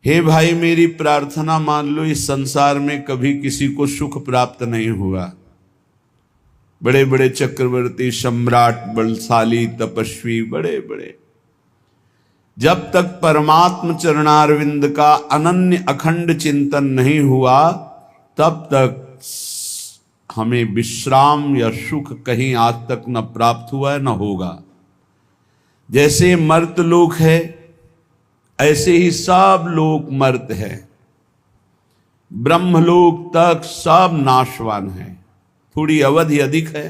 हे भाई मेरी प्रार्थना मान लो, इस संसार में कभी किसी को सुख प्राप्त नहीं हुआ। बड़े बड़े चक्रवर्ती, सम्राट, बलशाली, तपस्वी, बड़े बड़े, जब तक परमात्म चरणारविंद का अनन्य अखंड चिंतन नहीं हुआ तब तक हमें विश्राम या सुख कहीं आज तक न प्राप्त हुआ है न होगा। जैसे मर्त लोक है ऐसे ही सब लोक मर्त है, ब्रह्मलोक तक सब नाशवान है, थोड़ी अवधि अधिक है।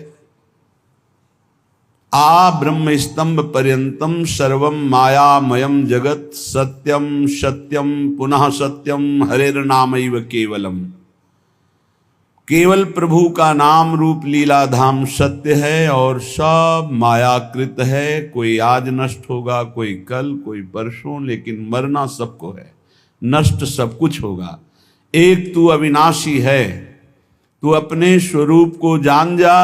ब्रह्म स्तंभ पर्यंतम सर्वम मायामयम जगत सत्यम सत्यम पुनः सत्यम हरेर्नामैव केवलम। केवल प्रभु का नाम रूप लीला धाम सत्य है और सब मायाकृत है। कोई आज नष्ट होगा, कोई कल, कोई परसों, लेकिन मरना सबको है, नष्ट सब कुछ होगा। एक तू अविनाशी है, तू अपने स्वरूप को जान जा,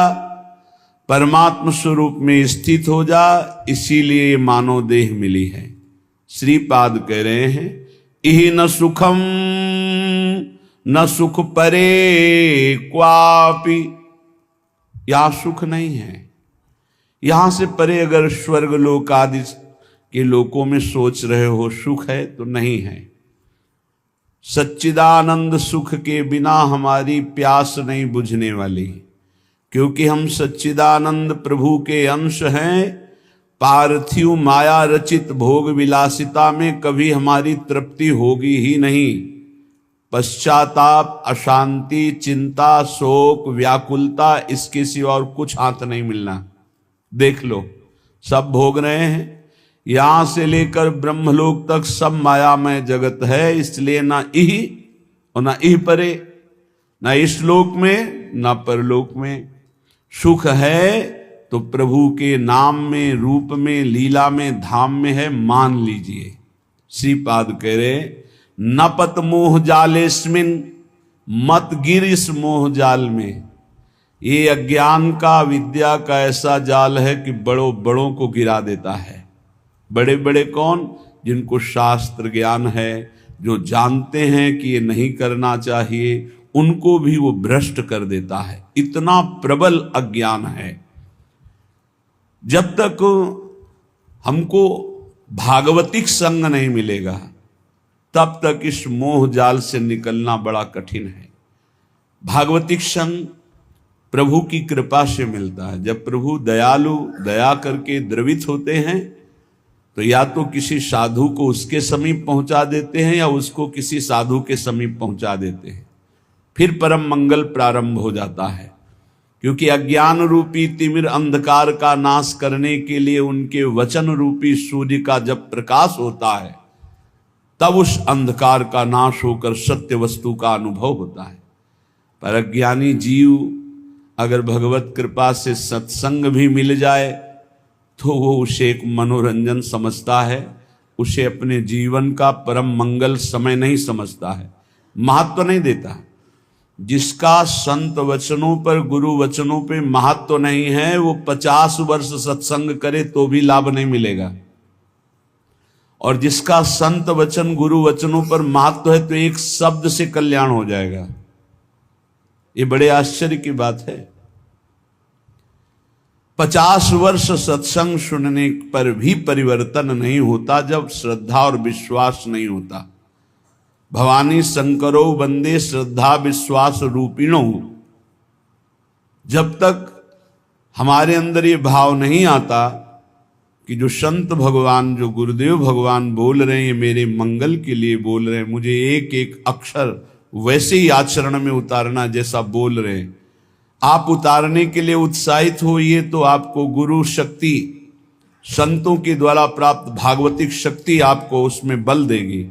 परमात्म स्वरूप में स्थित हो जा, इसीलिए मानव देह मिली है। श्रीपाद कह रहे हैं, इहि न सुखम न सुख परे क्वापि। यहां सुख नहीं है। यहां से परे अगर स्वर्ग लोक आदि के लोकों में सोच रहे हो सुख है तो नहीं है। सच्चिदानंद सुख के बिना हमारी प्यास नहीं बुझने वाली, क्योंकि हम सच्चिदानंद प्रभु के अंश हैं। पार्थिव माया रचित भोग विलासिता में कभी हमारी तृप्ति होगी ही नहीं। पश्चाताप, अशांति, चिंता, शोक, व्याकुलता, इसके सिवा और कुछ हाथ नहीं मिलना। देख लो, सब भोग रहे हैं। यहां से लेकर ब्रह्मलोक तक सब मायामय जगत है। इसलिए ना इह और ना इह परे, ना इस लोक में ना परलोक में। सुख है तो प्रभु के नाम में, रूप में, लीला में, धाम में है, मान लीजिए। श्रीपाद कह रहे, न पत मोह जालेस्मिन, मत गिर इस मोह जाल में। ये अज्ञान का, विद्या का ऐसा जाल है कि बड़ों बड़ों को गिरा देता है। बड़े बड़े कौन? जिनको शास्त्र ज्ञान है, जो जानते हैं कि ये नहीं करना चाहिए, उनको भी वो भ्रष्ट कर देता है। इतना प्रबल अज्ञान है। जब तक हमको भागवतिक संग नहीं मिलेगा तब तक इस मोह जाल से निकलना बड़ा कठिन है। भागवतिक संग प्रभु की कृपा से मिलता है। जब प्रभु दयालु, दया करके द्रवित होते हैं तो या तो किसी साधु को उसके समीप पहुंचा देते हैं या उसको किसी साधु के समीप पहुंचा देते हैं। फिर परम मंगल प्रारंभ हो जाता है, क्योंकि अज्ञान रूपी तिमिर अंधकार का नाश करने के लिए उनके वचन रूपी सूर्य का जब प्रकाश होता है तब उस अंधकार का नाश होकर सत्य वस्तु का अनुभव होता है। पर अज्ञानी जीव अगर भगवत कृपा से सत्संग भी मिल जाए तो वो उसे एक मनोरंजन समझता है, उसे अपने जीवन का परम मंगल समय नहीं समझता है, महत्व नहीं देता। जिसका संत वचनों पर, गुरु वचनों पे महत्व नहीं है, वो 50 वर्ष सत्संग करे तो भी लाभ नहीं मिलेगा। और जिसका संत वचन, गुरु वचनों पर महत्व है तो एक शब्द से कल्याण हो जाएगा। ये बड़े आश्चर्य की बात है। 50 वर्ष सत्संग सुनने पर भी परिवर्तन नहीं होता जब श्रद्धा और विश्वास नहीं होता। भवानी शंकरो वंदे श्रद्धा विश्वास रूपिणो। जब तक हमारे अंदर ये भाव नहीं आता कि जो संत भगवान, जो गुरुदेव भगवान बोल रहे हैं, ये मेरे मंगल के लिए बोल रहे हैं, मुझे एक एक अक्षर वैसे ही आचरण में उतारना जैसा बोल रहे हैं, आप उतारने के लिए उत्साहित होइए तो आपको गुरु शक्ति, संतों के द्वारा प्राप्त भागवतिक शक्ति आपको उसमें बल देगी।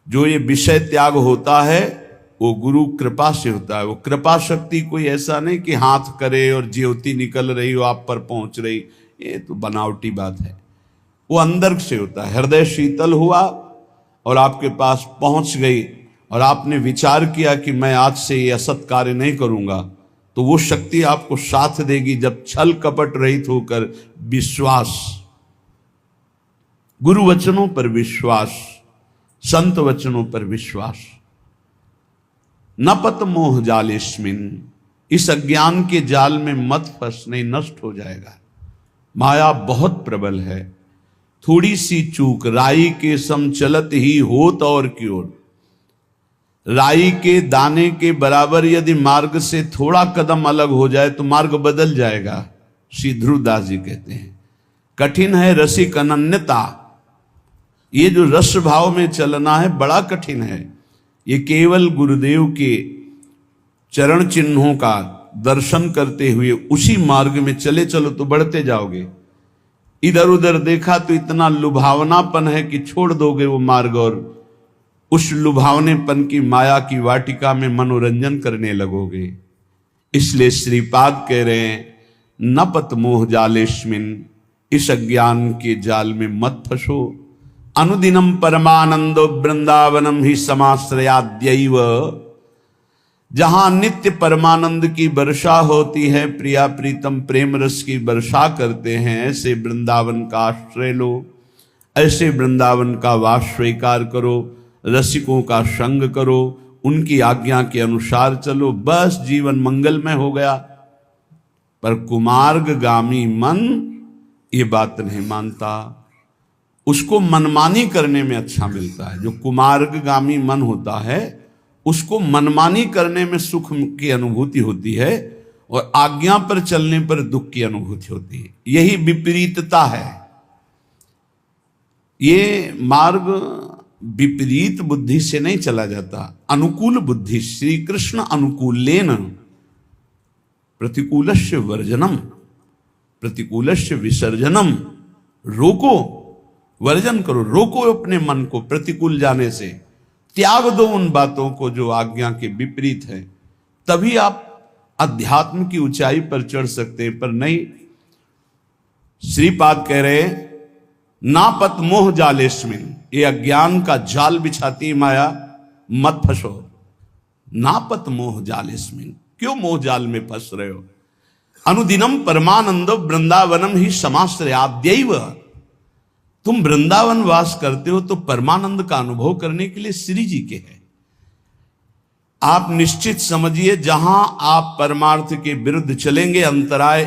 जो ये विषय त्याग होता है वो गुरु कृपा से होता है। वो कृपा शक्ति कोई ऐसा नहीं कि हाथ करे और ज्योति निकल रही हो आप पर पहुंच रही, ये तो बनावटी बात है। वो अंदर से होता है। हृदय शीतल हुआ और आपके पास पहुंच गई और आपने विचार किया कि मैं आज से ये असत कार्य नहीं करूंगा, तो वो शक्ति आपको साथ देगी। जब छल कपट रहित होकर विश्वास, गुरु वचनों पर विश्वास, संत वचनों पर विश्वास। न पत मोह जालेस्मिन, इस अज्ञान के जाल में मत फंस, नहीं नष्ट हो जाएगा। माया बहुत प्रबल है, थोड़ी सी चूक राई के सम चलत ही होत और की ओर। राई के दाने के बराबर यदि मार्ग से थोड़ा कदम अलग हो जाए तो मार्ग बदल जाएगा। श्री ध्रुवदास जी कहते हैं कठिन है रसिक अनन्यता। ये जो रस भाव में चलना है बड़ा कठिन है। ये केवल गुरुदेव के चरण चिन्हों का दर्शन करते हुए उसी मार्ग में चले चलो तो बढ़ते जाओगे। इधर उधर देखा तो इतना लुभावनापन है कि छोड़ दोगे वो मार्ग और उस लुभावनेपन की माया की वाटिका में मनोरंजन करने लगोगे। इसलिए श्रीपाद कह रहे हैं न पत मोह जालेस्मिन, इस अज्ञान के जाल में मत फंसो। अनुदिनम परमानंदो वृंदावनम ही समाश्रयाद्यैव, जहां नित्य परमानंद की वर्षा होती है, प्रिया प्रीतम प्रेम रस की वर्षा करते हैं, ऐसे वृंदावन का आश्रय लो, ऐसे वृंदावन का वास स्वीकार करो, रसिकों का संग करो, उनकी आज्ञा के अनुसार चलो, बस जीवन मंगलमय हो गया। पर कुमार्गगामी मन ये बात नहीं मानता, उसको मनमानी करने में अच्छा मिलता है। जो कुमार्गगामी मन होता है उसको मनमानी करने में सुख की अनुभूति होती है और आज्ञा पर चलने पर दुख की अनुभूति होती है। यही विपरीतता है। ये मार्ग विपरीत बुद्धि से नहीं चला जाता, अनुकूल बुद्धि। श्री कृष्ण अनुकूलेन प्रतिकूलस्य वर्जनम प्रतिकूलस्य विसर्जनम। रोको, वर्जन करो, रोको अपने मन को प्रतिकूल जाने से, त्याग दो उन बातों को जो आज्ञा के विपरीत है, तभी आप अध्यात्म की ऊंचाई पर चढ़ सकते हैं। पर नहीं, श्रीपाद कह रहे नापत मोह जालेस्मिन, ये अज्ञान का जाल बिछाती माया, मत फंसो। नापत मोह जालेस्मिन, क्यों मोह जाल में फंस रहे हो। अनुदिनम परमानंद वृंदावनम ही समाश्रयाद्यैव, तुम वृंदावन वास करते हो तो परमानंद का अनुभव करने के लिए श्री जी के हैं। आप निश्चित समझिए जहां आप परमार्थ के विरुद्ध चलेंगे अंतराय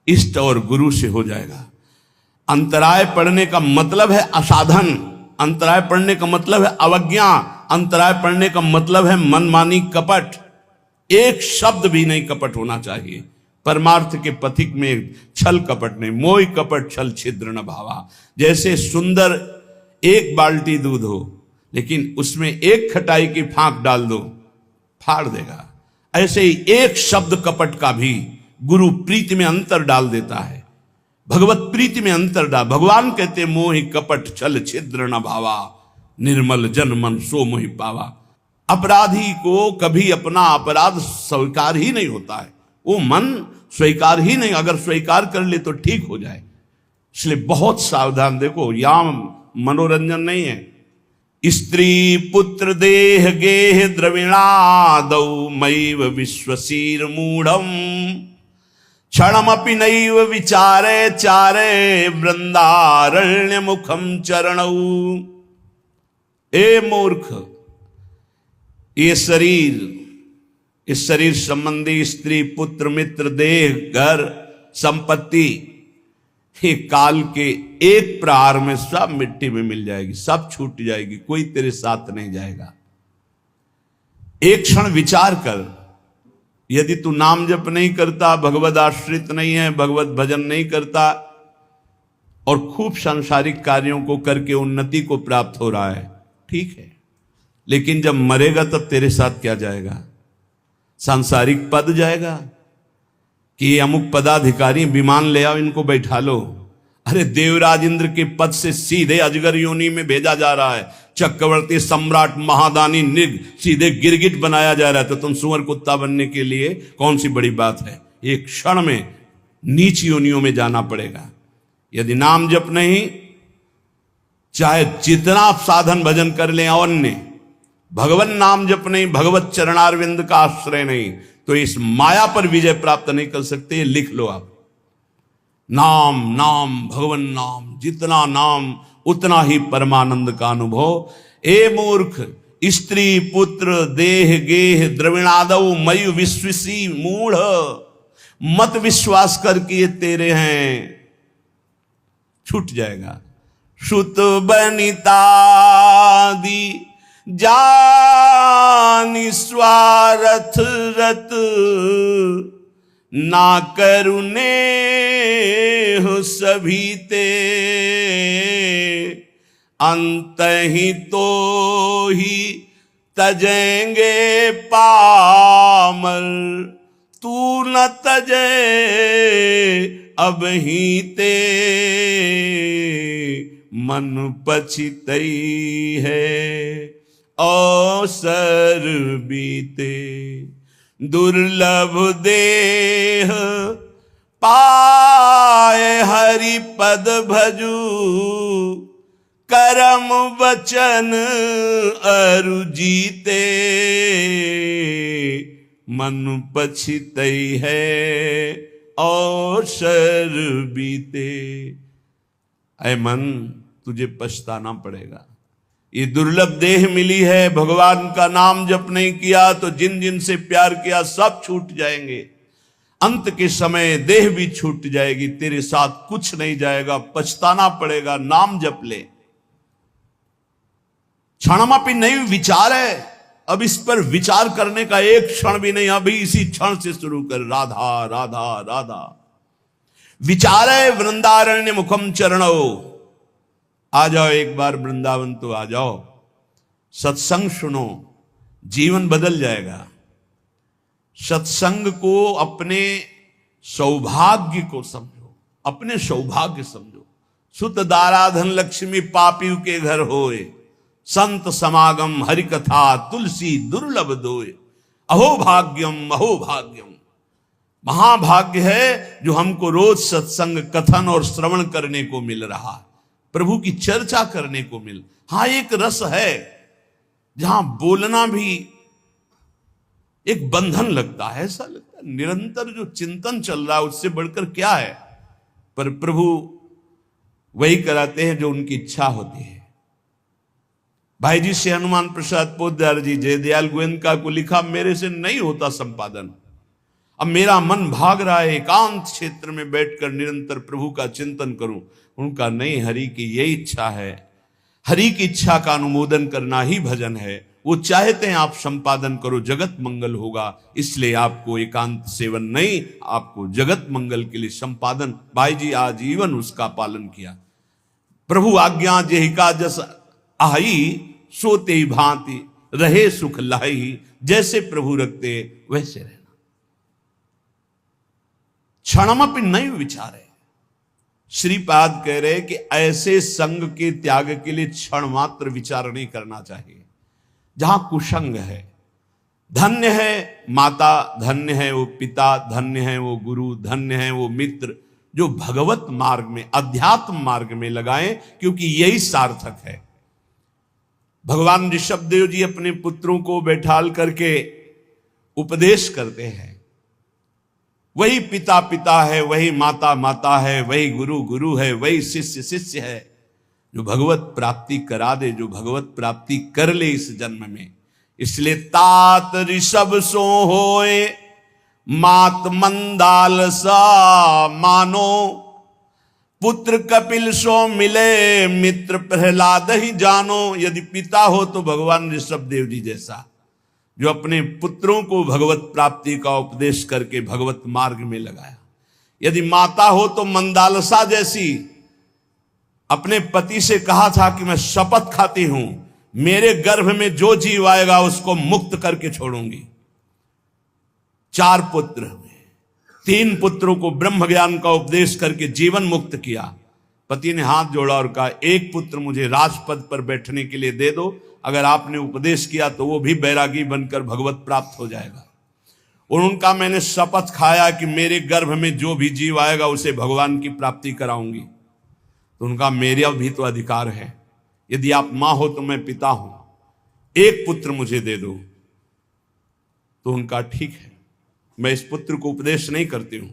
इष्ट और गुरु से हो जाएगा। अंतराय पड़ने का मतलब है असाधन, अंतराय पड़ने का मतलब है अवज्ञा, अंतराय पड़ने का मतलब है मनमानी कपट। एक शब्द भी नहीं कपट होना चाहिए। परमार्थ के पथिक में छल कपट नहीं, मोह कपट छल छिद्र न भावा। जैसे सुंदर एक बाल्टी दूध हो लेकिन उसमें एक खटाई की फांक डाल दो, फाड़ देगा। ऐसे ही एक शब्द कपट का भी गुरु प्रीति में अंतर डाल देता है, भगवत प्रीति में अंतर डाल। भगवान कहते मोहि कपट छल छिद्र न भावा, निर्मल जन मन सो मोहि पावा। अपराधी को कभी अपना अपराध स्वीकार ही नहीं होता है, वो मन स्वीकार ही नहीं, अगर स्वीकार कर ले तो ठीक हो जाए। इसलिए बहुत सावधान। देखो यहां मनोरंजन नहीं है। स्त्री पुत्र देह गेह द्रविणादौ मैव विश्वसीर मूढ़म, क्षणमपि नैव विचारे चारे वृंदारण्य मुखम चरणौ। ए मूर्ख, ये शरीर, इस शरीर संबंधी स्त्री पुत्र मित्र देह घर संपत्ति, ये काल के एक प्रहार में सब मिट्टी में मिल जाएगी, सब छूट जाएगी, कोई तेरे साथ नहीं जाएगा। एक क्षण विचार कर, यदि तू नाम जप नहीं करता, भगवत आश्रित नहीं है, भगवत भजन नहीं करता और खूब सांसारिक कार्यों को करके उन्नति को प्राप्त हो रहा है, ठीक है, लेकिन जब मरेगा तब तेरे साथ क्या जाएगा? सांसारिक पद जाएगा कि ये अमुक पदाधिकारी विमान ले आओ, इनको बैठा लो। अरे देवराज इंद्र के पद से सीधे अजगर योनि में भेजा जा रहा है, चक्रवर्ती सम्राट महादानी निग सीधे गिरगिट बनाया जा रहा है, तो तुम सुअर कुत्ता बनने के लिए कौन सी बड़ी बात है? एक क्षण में नीच योनियों में जाना पड़ेगा। यदि नाम जप नहीं, चाहे जितना आप साधन भजन कर लें, अन्य भगवान नाम जप नहीं, भगवत चरणारविंद का आश्रय नहीं, तो इस माया पर विजय प्राप्त नहीं कर सकते। लिख लो आप, नाम नाम भगवान नाम, जितना नाम उतना ही परमानंद का अनुभव। ए मूर्ख, स्त्री पुत्र देह गेह द्रविणादव मयु विश्वसी मूढ़, मत विश्वास कर कि ये तेरे हैं, छूट जाएगा। श्रुत बनिता दी जानि स्वार्थ रत, ना करुणे हो सभी ते, अंत ही तो ही तजेंगे पामर, तू न तजे अब ही ते, मन पछितई है अवसर बीते, दुर्लभ देह पाए हरि पद भजू, करम वचन अरु जीते, मन पछितई है अवसर बीते। ऐ मन, तुझे पछताना पड़ेगा। ये दुर्लभ देह मिली है, भगवान का नाम जप नहीं किया तो जिन जिन से प्यार किया सब छूट जाएंगे। अंत के समय देह भी छूट जाएगी, तेरे साथ कुछ नहीं जाएगा, पछताना पड़ेगा। नाम जप ले। क्षणमपि नहीं विचार है, अब इस पर विचार करने का एक क्षण भी नहीं, अभी इसी क्षण से शुरू कर। राधा राधा राधा विचार है। वृंदारण्य मुखम चरणो, आ जाओ एक बार वृंदावन तो आ जाओ, सत्संग सुनो, जीवन बदल जाएगा। सत्संग को अपने सौभाग्य को समझो, अपने सौभाग्य समझो। सुत दाराधन लक्ष्मी पापी के घर होए, संत समागम हरि कथा तुलसी दुर्लभ दोए, अहो भाग्यम अहो भाग्यम। महाभाग्य है जो हमको रोज सत्संग कथन और श्रवण करने को मिल रहा है, प्रभु की चर्चा करने को मिल। हाँ, एक रस है जहां बोलना भी एक बंधन लगता है, ऐसा लगता है निरंतर जो चिंतन चल रहा है उससे बढ़कर क्या है। पर प्रभु वही कराते हैं जो उनकी इच्छा होती है। भाई जी से हनुमान प्रसाद पोद्दार जी जयदयाल गोयनका को लिखा, मेरे से नहीं होता संपादन, अब मेरा मन भाग रहा है एकांत क्षेत्र में बैठकर निरंतर प्रभु का चिंतन करूं। उनका नहीं, हरि की यही इच्छा है, हरि की इच्छा का अनुमोदन करना ही भजन है। वो चाहते हैं आप संपादन करो, जगत मंगल होगा, इसलिए आपको एकांत सेवन नहीं, आपको जगत मंगल के लिए संपादन। भाई जी आजीवन उसका पालन किया। प्रभु आज्ञा जेहिका जस आई, सोते ही भांति रहे सुख लाई, जैसे प्रभु रखते वैसे रहना। क्षणमपि नहीं विचार है। श्रीपाद कह रहे कि ऐसे संग के त्याग के लिए क्षण मात्र विचार नहीं करना चाहिए जहां कुसंग है। धन्य है माता, धन्य है वो पिता, धन्य है वो गुरु, धन्य है वो मित्र जो भगवत मार्ग में, अध्यात्म मार्ग में लगाएं, क्योंकि यही सार्थक है। भगवान ऋषभदेव जी अपने पुत्रों को बैठाल करके उपदेश करते हैं। वही पिता पिता है, वही माता माता है, वही गुरु गुरु है, वही शिष्य शिष्य है, जो भगवत प्राप्ति करा दे, जो भगवत प्राप्ति कर ले इस जन्म में। इसलिए तात ऋषभ सो होए, मात मंदाल सा मानो, पुत्र कपिल सो मिले, मित्र प्रहलाद ही जानो। यदि पिता हो तो भगवान ऋषभदेव जी जैसा, जो अपने पुत्रों को भगवत प्राप्ति का उपदेश करके भगवत मार्ग में लगाया। यदि माता हो तो मंदालसा जैसी, अपने पति से कहा था कि मैं शपथ खाती हूं, मेरे गर्भ में जो जीव आएगा उसको मुक्त करके छोड़ूंगी। 4 पुत्र हुए, 3 पुत्रों को ब्रह्म ज्ञान का उपदेश करके जीवन मुक्त किया। पति ने हाथ जोड़ा और कहा, एक पुत्र मुझे राजपद पर बैठने के लिए दे दो, अगर आपने उपदेश किया तो वो भी बैरागी बनकर भगवत प्राप्त हो जाएगा। और उनका मैंने शपथ खाया कि मेरे गर्भ में जो भी जीव आएगा उसे भगवान की प्राप्ति कराऊंगी। तो उनका मेरा भी तो अधिकार है, यदि आप मां हो तो मैं पिता हूं, एक पुत्र मुझे दे दो। तो उनका ठीक है, मैं इस पुत्र को उपदेश नहीं करती हूं,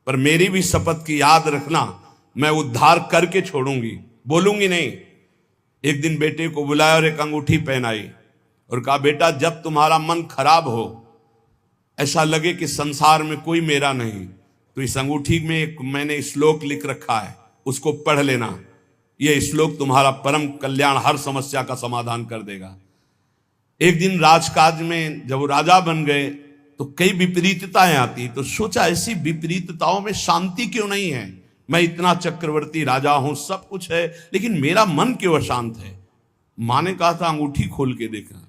पर मेरी भी शपथ की याद रखना, मैं उद्धार करके छोड़ूंगी, बोलूंगी नहीं। एक दिन बेटे को बुलाया और एक अंगूठी पहनाई और कहा, बेटा जब तुम्हारा मन खराब हो, ऐसा लगे कि संसार में कोई मेरा नहीं, तो इस अंगूठी में एक मैंने श्लोक लिख रखा है, उसको पढ़ लेना। यह श्लोक तुम्हारा परम कल्याण, हर समस्या का समाधान कर देगा। एक दिन राजकाज में जब वो राजा बन गए तो कई विपरीतताएं आती, तो सोचा ऐसी विपरीतताओं में शांति क्यों नहीं है। मैं इतना चक्रवर्ती राजा हूं, सब कुछ है, लेकिन मेरा मन क्यों अशांत है। माँ ने कहा था अंगूठी खोल के देखना।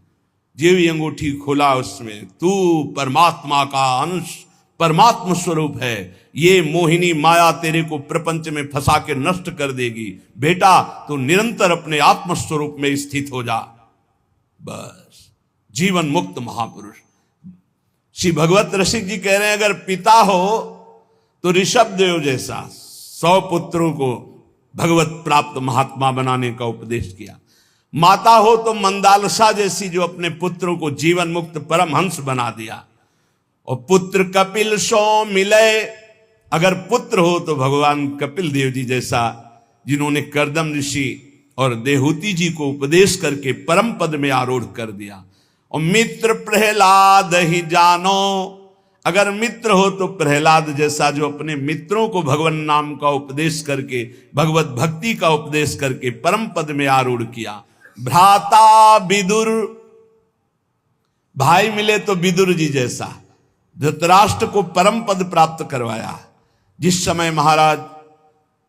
जो भी अंगूठी खोला उसमें तू परमात्मा का अंश, परमात्मा स्वरूप है। ये मोहिनी माया तेरे को प्रपंच में फंसा के नष्ट कर देगी। बेटा तू निरंतर अपने आत्म स्वरूप में स्थित हो जा, बस जीवन मुक्त महापुरुष। श्री भगवत रसिक जी कह रहे हैं, अगर पिता हो तो ऋषभ देव जैसा 100 पुत्रों को भगवत प्राप्त महात्मा बनाने का उपदेश किया। माता हो तो मंदालसा जैसी, जो अपने पुत्रों को जीवन मुक्त परमहंस बना दिया। और पुत्र कपिल सो मिले, अगर पुत्र हो तो भगवान कपिल देव जी जैसा, जिन्होंने कर्दम ऋषि और देहूति जी को उपदेश करके परम पद में आरूढ़ कर दिया। और मित्र प्रहलाद ही जानो, अगर मित्र हो तो प्रहलाद जैसा, जो अपने मित्रों को भगवान नाम का उपदेश करके, भगवत भक्ति का उपदेश करके परम पद में आरूढ़ किया। भ्राता विदुर, भाई मिले तो विदुर जी जैसा, धृतराष्ट्र को परम पद प्राप्त करवाया। जिस समय महाराज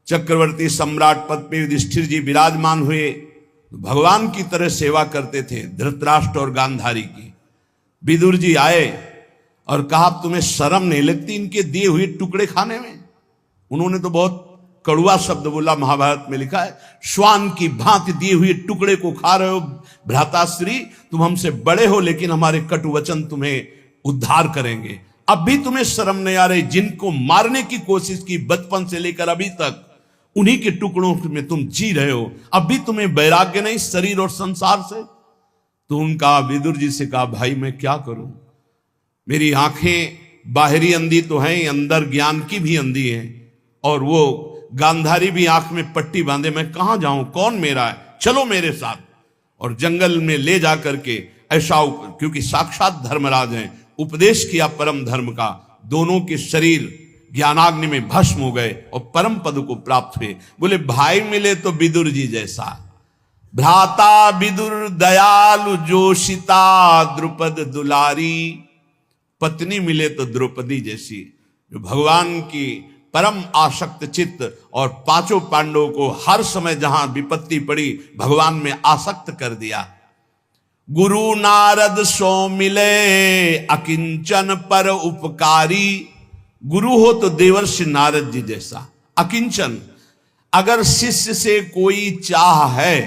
चक्रवर्ती सम्राट पद पे युधिष्ठिर जी विराजमान हुए, भगवान की तरह सेवा करते थे धृतराष्ट्र और गांधारी की। विदुर जी आए और कहा, तुम्हें शर्म नहीं लगती इनके दिए हुए टुकड़े खाने में। उन्होंने तो बहुत कड़ुआ शब्द बोला, महाभारत में लिखा है, श्वान की भांति दिए हुए टुकड़े को खा रहे हो भ्राताश्री, तुम हमसे बड़े हो, लेकिन हमारे कटु वचन तुम्हें उद्धार करेंगे। अब भी तुम्हें शर्म नहीं आ रही, जिनको मारने की कोशिश की बचपन से लेकर अभी तक, उन्हीं के टुकड़ों में तुम जी रहे हो, अब भी तुम्हें वैराग्य नहीं शरीर और संसार से। तो उनका विदुर जी से कहा, भाई मैं क्या करूं, मेरी आंखें बाहरी अंधी तो हैं, अंदर ज्ञान की भी अंधी है, और वो गांधारी भी आंख में पट्टी बांधे, मैं कहां जाऊं, कौन मेरा है, चलो मेरे साथ। और जंगल में ले जा करके ऐसा, क्योंकि साक्षात धर्मराज हैं, उपदेश किया परम धर्म का। दोनों के शरीर ज्ञानाग्नि में भस्म हो गए और परम पद को प्राप्त हुए। बोले भाई मिले तो विदुर जी जैसा, भ्राता विदुर दयालु जोशिता द्रुपद दुलारी, पत्नी मिले तो द्रौपदी जैसी, जो भगवान की परम आसक्त चित्त, और पांचों पांडवों को हर समय जहां विपत्ति पड़ी भगवान में आसक्त कर दिया। गुरु नारद सो मिले अकिंचन पर उपकारी, गुरु हो तो देवर्षि नारद जी जैसा, अकिंचन, अगर शिष्य से कोई चाह है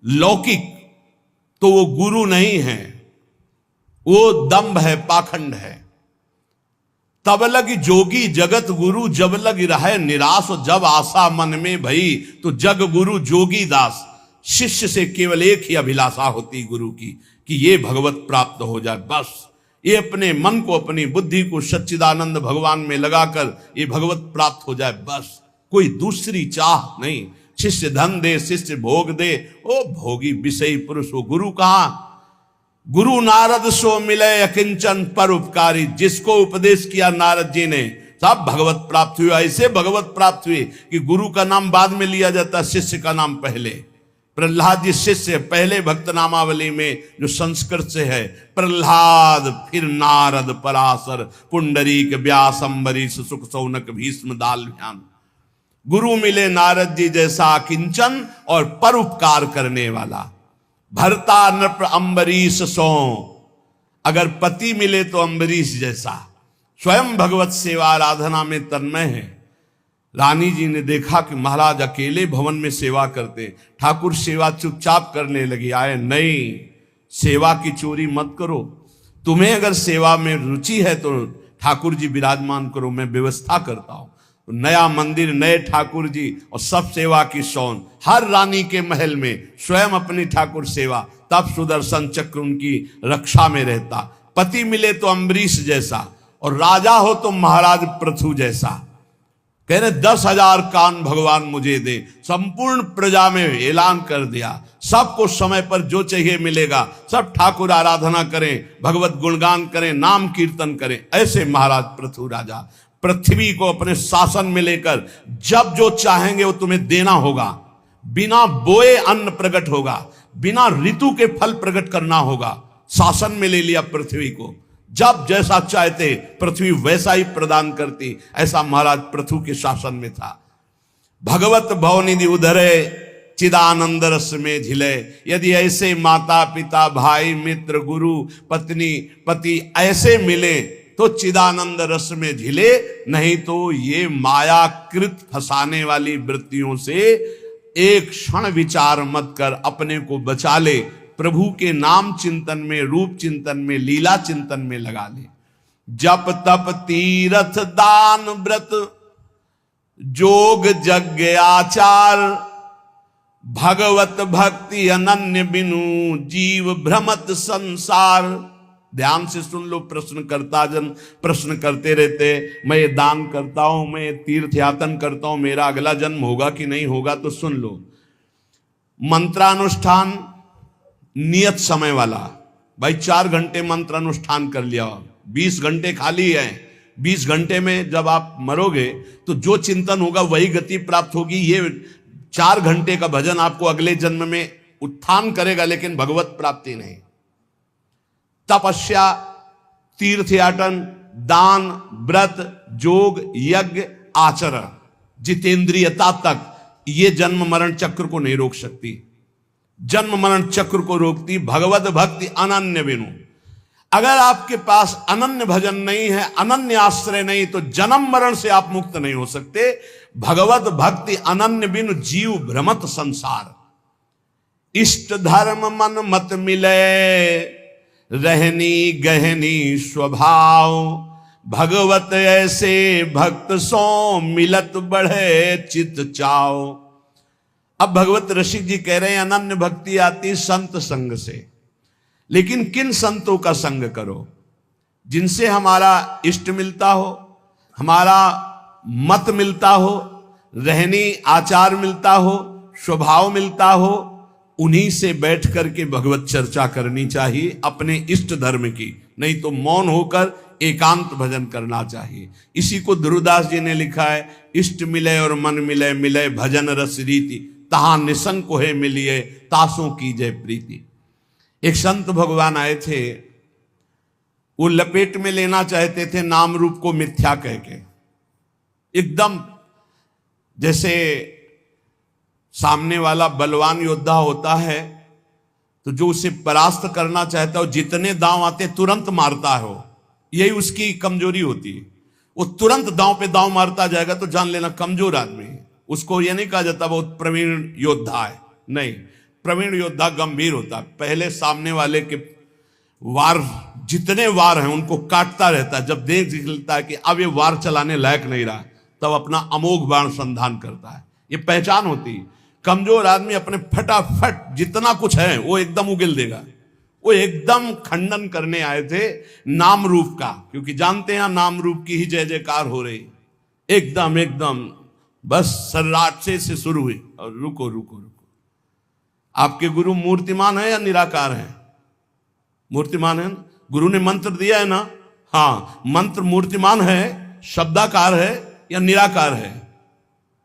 लौकिक तो वो गुरु नहीं है, वो दंभ है, पाखंड है। तब लग जोगी जगत गुरु, जब लग रहे निराश, जब आशा मन में भई तो जग गुरु जोगी दास। शिष्य से केवल एक ही अभिलाषा होती गुरु की, कि ये भगवत प्राप्त हो जाए, बस ये अपने मन को, अपनी बुद्धि को सच्चिदानंद भगवान में लगाकर ये भगवत प्राप्त हो जाए, बस कोई दूसरी चाह नहीं। शिष्य धन दे, शिष्य भोग दे, ओ भोगी विषयी पुरुष, वो गुरु कहां। गुरु नारद सो मिले अकिंचन पर उपकारी, जिसको उपदेश किया नारद जी ने सब भगवत प्राप्त हुआ। ऐसे भगवत प्राप्त हुए कि गुरु का नाम बाद में लिया जाता, शिष्य का नाम पहले। प्रहलाद जी शिष्य, पहले भक्त नामावली में जो संस्कृत से है, प्रहलाद, फिर नारद, पराशर, पुंडरीक, व्यास, अम्बरीश, सुख, सौनक, भीष्म, दालभ्यान। गुरु मिले नारद जी जैसा किंचन और परोपकार करने वाला। भरता नृप अम्बरीश सो, अगर पति मिले तो अम्बरीश जैसा, स्वयं भगवत सेवा आराधना में तन्मय है। रानी जी ने देखा कि महाराज अकेले भवन में सेवा करते, ठाकुर सेवा चुपचाप करने लगी। आए, नहीं, सेवा की चोरी मत करो, तुम्हें अगर सेवा में रुचि है तो ठाकुर जी विराजमान करो, मैं व्यवस्था करता हूं। तो नया मंदिर, नए ठाकुर जी और सब सेवा की शौन, हर रानी के महल में स्वयं अपनी ठाकुर सेवा, तब सुदर्शन चक्र उनकी रक्षा में रहता। पति मिले तो अम्बरीश जैसा, और राजा हो तो महाराज पृथु जैसा। कह रहे 10,000 कान भगवान मुझे दे। संपूर्ण प्रजा में ऐलान कर दिया, सबको समय पर जो चाहिए मिलेगा। सब ठाकुर आराधना करें, भगवत गुणगान करें, नाम कीर्तन करें। ऐसे महाराज पृथु राजा पृथ्वी को अपने शासन में लेकर जब जो चाहेंगे वो तुम्हें देना होगा। बिना बोए अन्न प्रकट होगा, बिना ऋतु के फल प्रकट करना होगा। शासन में ले लिया पृथ्वी को, जब जैसा चाहते पृथ्वी वैसा ही प्रदान करती। ऐसा महाराज पृथु के शासन में था। भगवत भवनिधि उधरे चिदानंद रस में झिले। यदि ऐसे माता पिता भाई मित्र गुरु पत्नी पति ऐसे मिले तो चिदानंद रस में झिले, नहीं तो ये मायाकृत फंसाने वाली वृत्तियों से एक क्षण विचार मत कर अपने को बचा ले। प्रभु के नाम चिंतन में, रूप चिंतन में, लीला चिंतन में लगा ले। जप तप तीर्थ दान व्रत जोग यज्ञ आचार, भगवत भक्ति अनन्य बिनु जीव भ्रमत संसार। ध्यान से सुन लो, प्रश्नकर्ता जन प्रश्न करते रहते, मैं ये दान करता हूं, मैं तीर्थ यातन करता हूं, मेरा अगला जन्म होगा कि नहीं होगा? तो सुन लो, मंत्रानुष्ठान नियत समय वाला। भाई 4 घंटे मंत्र अनुष्ठान कर लिया, 20 घंटे खाली है। 20 घंटे में जब आप मरोगे तो जो चिंतन होगा वही गति प्राप्त होगी। ये 4 घंटे का भजन आपको अगले जन्म में उत्थान करेगा, लेकिन भगवत प्राप्ति नहीं। तपस्या, तीर्थयाटन, दान, व्रत, जोग, यज्ञ, आचरण, जितेंद्रियता तक ये जन्म मरण चक्र को नहीं रोक सकती। जन्म मरण चक्र को रोकती भगवत भक्ति अनन्य बिनु। अगर आपके पास अनन्य भजन नहीं है, अनन्य आश्रय नहीं, तो जन्म मरण से आप मुक्त नहीं हो सकते। भगवत भक्ति अनन्य बिनु जीव भ्रमत संसार। इष्ट धर्म मन मत मिले, रहनी गहनी स्वभाव, भगवत ऐसे भक्त सो मिलत बढ़े चित चाओ। अब भगवत रसिक जी कह रहे हैं अनन्य भक्ति आती संत संग से, लेकिन किन संतों का संग करो? जिनसे हमारा इष्ट मिलता हो, हमारा मत मिलता हो, रहनी आचार मिलता हो, स्वभाव मिलता हो, उन्हीं से बैठ करके भगवत चर्चा करनी चाहिए अपने इष्ट धर्म की। नहीं तो मौन होकर एकांत भजन करना चाहिए। इसी को ध्रुवदास जी ने लिखा है, इष्ट मिले और मन मिले, मिले भजन रस रीति, तहां निसंक है मिलिए, तासों की जय प्रीति। एक संत भगवान आए थे, वो लपेट में लेना चाहते थे नाम रूप को मिथ्या कह के। एकदम जैसे सामने वाला बलवान योद्धा होता है तो जो उसे परास्त करना चाहता है, जितने दांव आते तुरंत मारता है। यही उसकी कमजोरी होती है। वो तुरंत दांव पे दांव मारता जाएगा तो जान लेना कमजोर आदमी है। उसको यह नहीं कहा जाता बहुत प्रवीण योद्धा है, नहीं। प्रवीण योद्धा गंभीर होता है। पहले सामने वाले के वार, जितने वार हैं उनको काटता रहता है। जब देख निकलता है कि अब ये वार चलाने लायक नहीं रहा, तब अपना अमोघ बाण संधान करता है। ये पहचान होती है। कमजोर आदमी अपने फटाफट जितना कुछ है वो एकदम उगिल देगा। वो एकदम खंडन करने आए थे नाम रूप का, क्योंकि जानते हैं नाम रूप की ही जय जयकार हो रही। एकदम एकदम बस सर्राटे से शुरू हुई और रुको रुको रुको। आपके गुरु मूर्तिमान है या निराकार है? मूर्तिमान है। गुरु ने मंत्र दिया है ना, हाँ। मंत्र मूर्तिमान है, शब्दाकार है या निराकार है?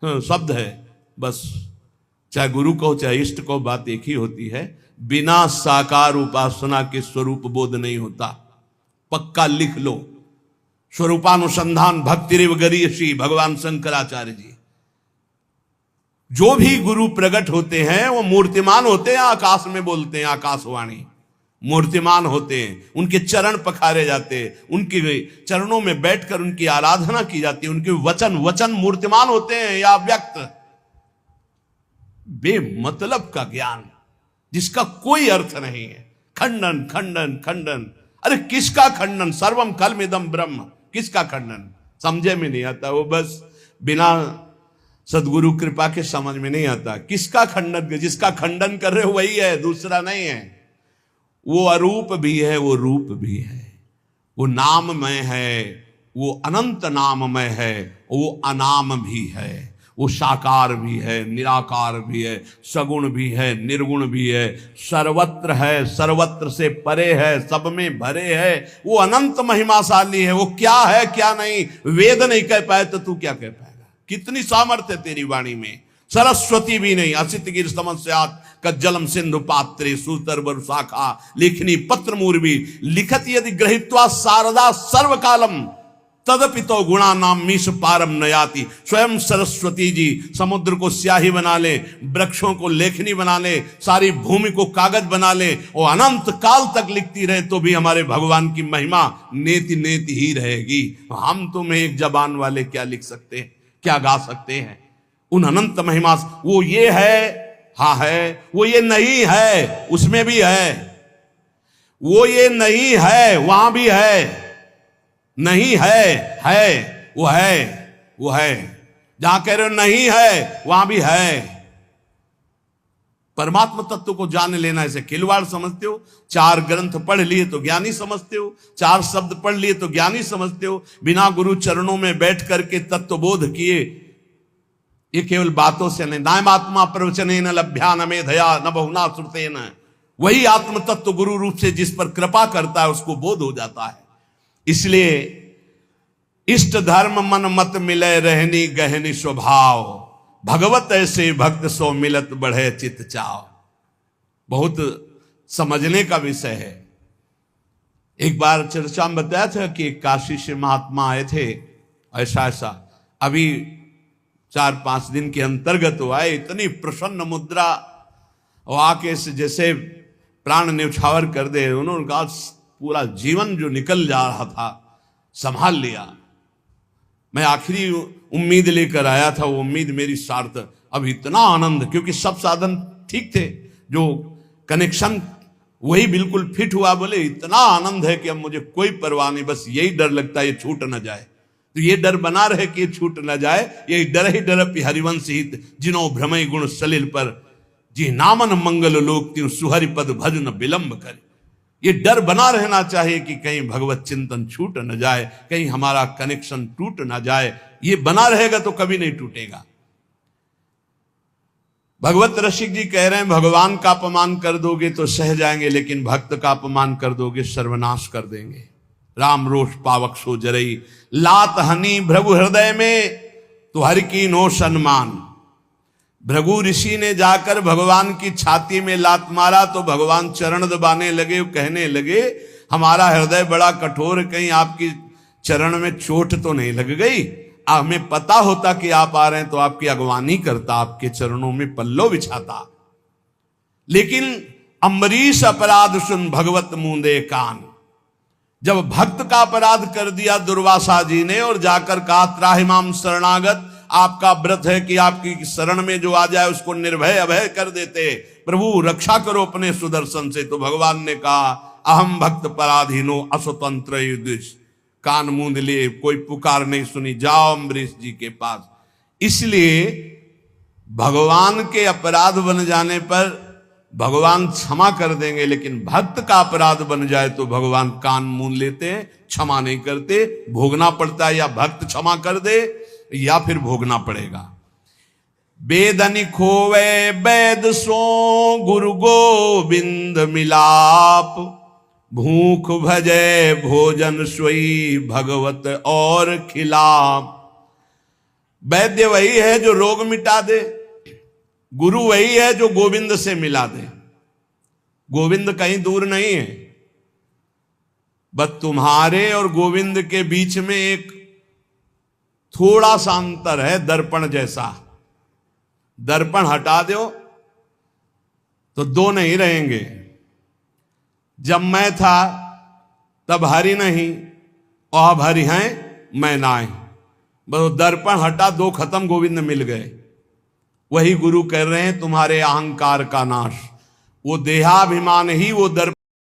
हाँ, शब्द है बस। चाहे गुरु कहो चाहे इष्ट कहो, बात एक ही होती है। बिना साकार उपासना के स्वरूप बोध नहीं होता। पक्का लिख लो। स्वरूपानुसंधान भक्ति रेव गरीयसी, भगवान शंकराचार्य जी। जो भी गुरु प्रकट होते हैं वो मूर्तिमान होते हैं। आकाश में बोलते हैं आकाशवाणी, मूर्तिमान होते हैं। उनके चरण पखारे जाते हैं, उनके चरणों में बैठकर उनकी आराधना की जाती है। उनके वचन मूर्तिमान होते हैं या व्यक्त। बेमतलब का ज्ञान जिसका कोई अर्थ नहीं है। खंडन खंडन खंडन। अरे किसका खंडन? सर्वम कलमिदम ब्रह्म। किसका खंडन? समझे में नहीं आता। वो बस बिना सदगुरु कृपा के समझ में नहीं आता। किसका खंडन? जिसका खंडन कर रहे हो वही है, दूसरा नहीं है। वो अरूप भी है, वो रूप भी है, वो नाम में है, वो अनंत नाममय है, वो अनाम भी है, वो साकार भी है, निराकार भी है, सगुण भी है, निर्गुण भी है, सर्वत्र है, सर्वत्र से परे है, सब में भरे है, वो अनंत महिमाशाली है। वो क्या है क्या नहीं वेद नहीं कह पाए तो तू क्या कह पाएगा? कितनी सामर्थ्य है तेरी वाणी में। सरस्वती भी नहीं, असित गिर समस्यात कज्जलम सिंधु पात्रे सूतर बर शाखा लेखनी पत्र मूर्वी लिखत यदि ग्रहित्वा शारदा सर्वकालम तदपितो गुणा नाम मीश पारम नयाति। स्वयं सरस्वती जी समुद्र को स्याही बना ले, वृक्षों को लेखनी बना ले, सारी भूमि को कागज बना ले और अनंत काल तक लिखती रहे तो भी हमारे भगवान की महिमा नेति नेति ही रहेगी। हम तुम्हें एक जबान वाले क्या लिख सकते हैं, क्या गा सकते हैं उन अनंत महिमा। वो ये है, हाँ है, वो ये नहीं है, उसमें भी है, वो ये नहीं है, वहां भी है, नहीं है, वो है, वो है, जहां कह रहे हो नहीं है वहां भी है। परमात्मा तत्व को जान लेना ऐसे खिलवाड़ समझते हो? 4 ग्रंथ पढ़ लिए तो ज्ञानी समझते हो, 4 शब्द पढ़ लिए तो ज्ञानी समझते हो, बिना गुरु चरणों में बैठ करके तत्वबोध किए ये केवल बातों से नहीं। नायमात्मा प्रवचने न लभ्या न मेधया न बहुना श्रुते न, वही आत्म तत्व गुरु रूप से जिस पर कृपा करता है उसको बोध हो जाता है। इसलिए इष्ट धर्म मन मत मिले रहनी गहनी स्वभाव, भगवत ऐसे भक्त सो मिलत बढ़े चित चाव। बहुत समझने का विषय है। एक बार चर्चा में बताया था कि काशी से महात्मा आए थे, ऐसा ऐसा अभी 4-5 दिन के अंतर्गत वो आए, इतनी प्रसन्न मुद्रा और आके से जैसे प्राण न्यौछावर कर दे। उन्होंने कहा पूरा जीवन जो निकल जा रहा था संभाल लिया। मैं आखिरी उम्मीद लेकर आया था, वो उम्मीद मेरी सार्थक। अब इतना आनंद, क्योंकि सब साधन ठीक थे, जो कनेक्शन वही बिल्कुल फिट हुआ। बोले इतना आनंद है कि अब मुझे कोई परवाह नहीं, बस यही डर लगता है ये छूट न जाए। तो ये डर बना रहे कि ये छूट न जाए, ये डर ही डर हरिवंश हित जिनो भ्रमय गुण सलिल पर जी नामन मंगल लोक त्यों सुहरि पद भज न विलंब करे। ये डर बना रहना चाहिए कि कहीं भगवत चिंतन छूट न जाए, कहीं हमारा कनेक्शन टूट न जाए। ये बना रहेगा तो कभी नहीं टूटेगा। भगवत रसिक जी कह रहे हैं भगवान का अपमान कर दोगे तो सह जाएंगे, लेकिन भक्त का अपमान कर दोगे सर्वनाश कर देंगे। राम रोष पावक सो जरई, लात हनी भृगु हृदय में तो हर की नो सम्मान। भृगु ऋषि ने जाकर भगवान की छाती में लात मारा तो भगवान चरण दबाने लगे, कहने लगे हमारा हृदय बड़ा कठोर, कहीं आपकी चरण में चोट तो नहीं लग गई। हमें पता होता कि आप आ रहे हैं तो आपकी अगवानी करता, आपके चरणों में पल्लो बिछाता। लेकिन अम्बरीश अपराध सुन भगवत मूंदे कान। जब भक्त का अपराध कर दिया दुर्वासा जी ने और जाकर कहा त्राहिमाम शरणागत, आपका व्रत है कि आपकी शरण में जो आ जाए उसको निर्भय अभय कर देते, प्रभु रक्षा करो अपने सुदर्शन से। तो भगवान ने कहा अहम भक्त पराधीनो अस्वतंत्र युधिष्ठ। कान मूंद लिए, कोई पुकार नहीं सुनी, जाओ अम्बरीश जी के पास। इसलिए भगवान के अपराध बन जाने पर भगवान क्षमा कर देंगे, लेकिन भक्त का अपराध बन जाए तो भगवान कान मूंद लेते हैं, क्षमा नहीं करते। भोगना पड़ता है, या भक्त क्षमा कर दे या फिर भोगना पड़ेगा। बेदनि खोवे बैद सो गुरु गोविंद मिलाप, भूख भजे भोजन सोई भगवत और खिलाप। वैद्य वही है जो रोग मिटा दे, गुरु वही है जो गोविंद से मिला दे। गोविंद कहीं दूर नहीं है, बस तुम्हारे और गोविंद के बीच में एक थोड़ा सा अंतर है, दर्पण जैसा। दर्पण हटा दो तो दो नहीं रहेंगे। जब मैं था तब हरि नहीं और अब हरि हैं मैं नाय। बस दर्पण हटा, दो खत्म, गोविंद मिल गए। वही गुरु कह रहे हैं तुम्हारे अहंकार का नाश। वो देहाभिमान ही वो दर्पण